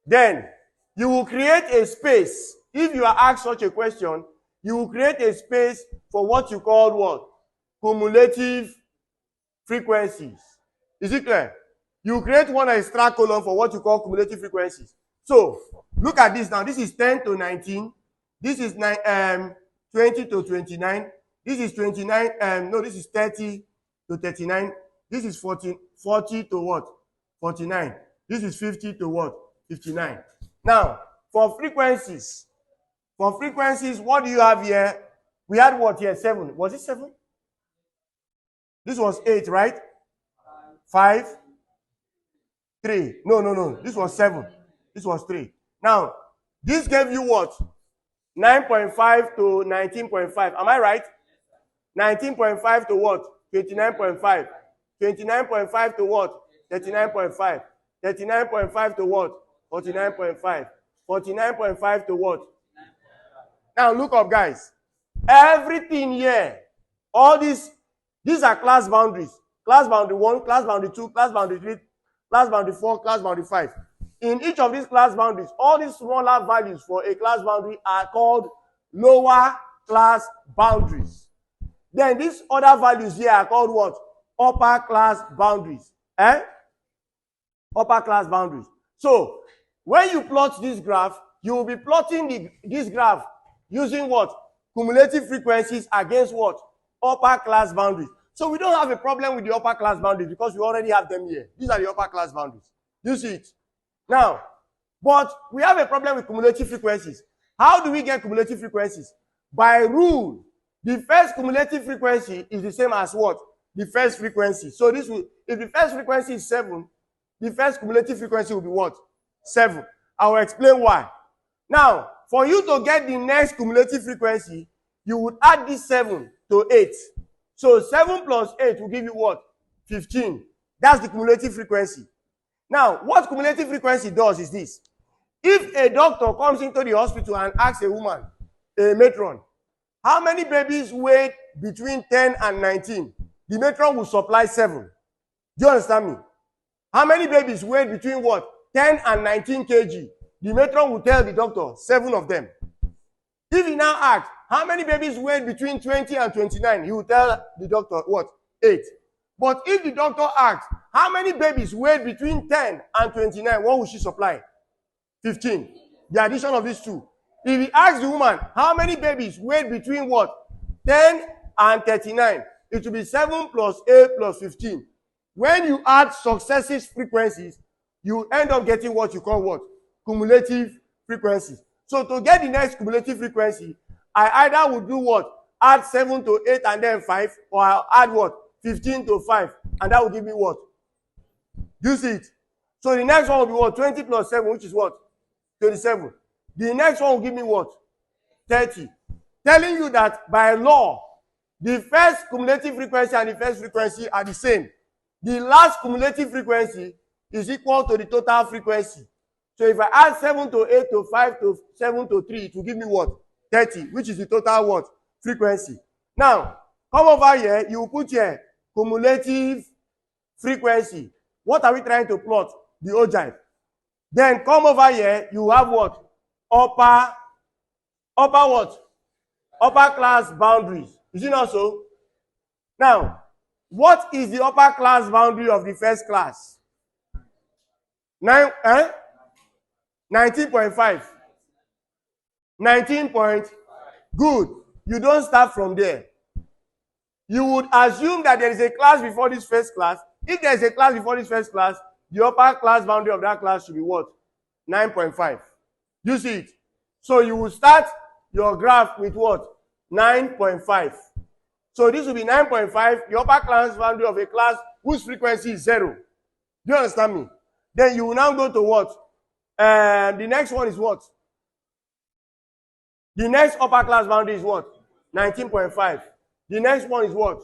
Then, you will create a space. If you are asked such a question, you will create a space for what you call what? Cumulative frequencies. Is it clear? You create one extra column for what you call cumulative frequencies. So, look at this now. This is 10 to 19. This is 20 to 29. This is 29. This is 30 to 39. This is 40 to what? 49. This is 50 to what? 59. Now, for frequencies, what do you have here? We had what here? 7. Was it 7? This was 8, right? 5, 3. No. This was 7. This was 3. Now, this gave you what? 9.5 to 19.5. Am I right? 19.5 to what? 29.5. 29.5 to what? 39.5. 39.5 to what? 49.5. 49.5 to what? Now, look up, guys. Everything here, all these are class boundaries. Class boundary 1, class boundary 2, class boundary 3, class boundary 4, class boundary 5. In each of these class boundaries, all these smaller values for a class boundary are called lower class boundaries. Then these other values here are called what? Upper class boundaries. Upper class boundaries. So, when you plot this graph, you will be plotting this graph using what? Cumulative frequencies against what? Upper class boundaries. So we don't have a problem with the upper class boundaries because we already have them here. These are the upper class boundaries. You see it? Now, but we have a problem with cumulative frequencies. How do we get cumulative frequencies? By rule, the first cumulative frequency is the same as what? The first frequency. So this will, if the first frequency is 7, the first cumulative frequency will be what? 7. I will explain why. Now, for you to get the next cumulative frequency, you would add this 7 to 8. So 7 plus 8 will give you what? 15. That's the cumulative frequency. Now, what cumulative frequency does is this. If a doctor comes into the hospital and asks a woman, a matron, how many babies weigh between 10 and 19? The matron will supply 7. Do you understand me? How many babies weigh between what? 10 and 19 kg? The matron will tell the doctor 7 of them. If he now asks, how many babies weigh between 20 and 29? He will tell the doctor what? 8. But if the doctor asks, how many babies weigh between 10 and 29? What will she supply? 15. The addition of these two. If he asks the woman, how many babies weigh between what? 10 and 39. It will be 7 plus 8 plus 15. When you add successive frequencies, you end up getting what you call what? Cumulative frequencies. So to get the next cumulative frequency, I either would do what? Add 7 to 8 and then 5, or I'll add what? 15 to 5, and that will give me what? Do you see it? So the next one will be what? 20 plus 7, which is what? 27. The next one will give me what? 30. Telling you that by law, the first cumulative frequency and the first frequency are the same. The last cumulative frequency is equal to the total frequency. So if I add 7 to 8 to 5 to 7 to 3, it will give me what? 30, which is the total what? Frequency. Now, come over here, you put here cumulative frequency. What are we trying to plot? The ogive. Then come over here, you have what? Upper what? Upper class boundaries. Is it not so? Now, what is the upper class boundary of the first class? 19.5. 19 point. Good. You don't start from there. You would assume that there is a class before this first class. If there is a class before this first class, the upper class boundary of that class should be what? 9.5. You see it? So you will start your graph with what? 9.5. So this will be 9.5, the upper class boundary of a class whose frequency is 0. Do you understand me? Then you will now go to what? The next one is what? The next upper class boundary is what? 19.5. The next one is what?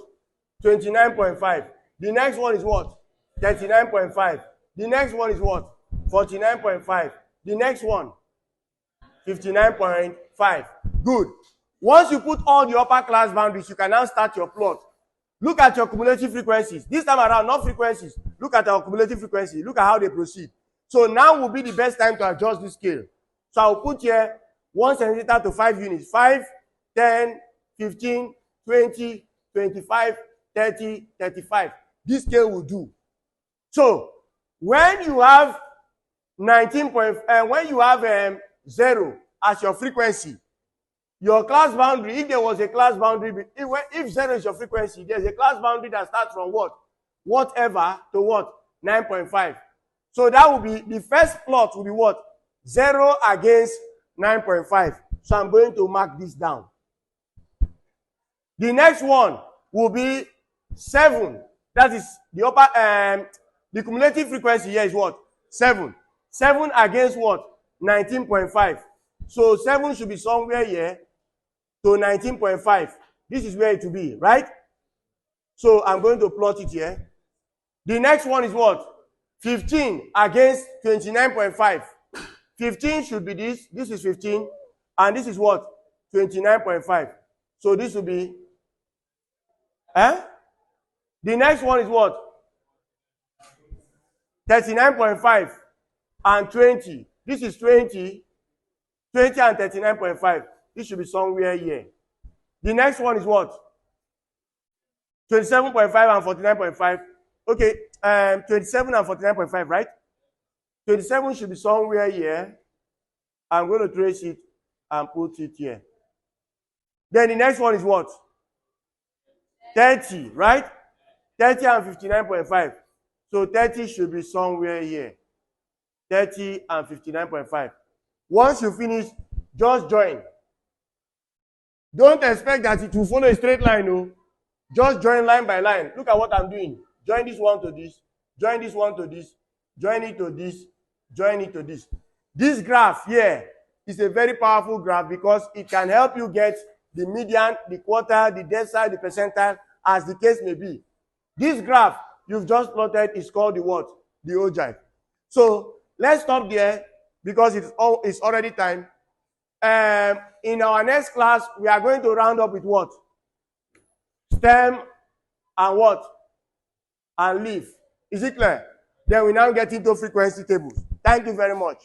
29.5. The next one is what? 39.5. The next one is what? 49.5. The next one? 59.5. Good. Once you put all the upper class boundaries, you can now start your plot. Look at your cumulative frequencies. This time around, not frequencies. Look at our cumulative frequency. Look at how they proceed. So now will be the best time to adjust this scale. So I'll put here 1 centimeter to 5 units. 5, 10, 15, 20, 25, 30, 35. This scale will do. So when you have 0 as your frequency, your class boundary, if there was a class boundary, if 0 is your frequency, there's a class boundary that starts from what? Whatever to what? 9.5. So that will be, the first plot will be what? 0 against 9.5. So I'm going to mark this down. The next one will be 7. That is the upper, the cumulative frequency here is what? 7. 7 against what? 19.5. So 7 should be somewhere here to 19.5. This is where it will be, right? So I'm going to plot it here. The next one is what? 15 against 29.5. 15 should be this. This is 15. And this is what? 29.5. So this will be... The next one is what? 39.5 and 20. This is 20. 20 and 39.5. This should be somewhere here. The next one is what? 27.5 and 49.5. Okay, 27 and 49.5, right? 27 should be somewhere here. I'm going to trace it and put it here. Then the next one is what? 30, right? 30 and 59.5. So 30 should be somewhere here. 30 and 59.5. Once you finish, just join. Don't expect that it will follow a straight line, no. Just join line by line. Look at what I'm doing. Join this one to this. Join this one to this. Join it to this. Join it to this. This graph here is a very powerful graph because it can help you get the median, the quarter, the decile, the percentile, as the case may be. This graph you've just plotted is called the what? The ogive. So let's stop there because it's already time. In our next class, we are going to round up with what? Stem and what? And leaf. Is it clear? Then we now get into frequency tables. Thank you very much.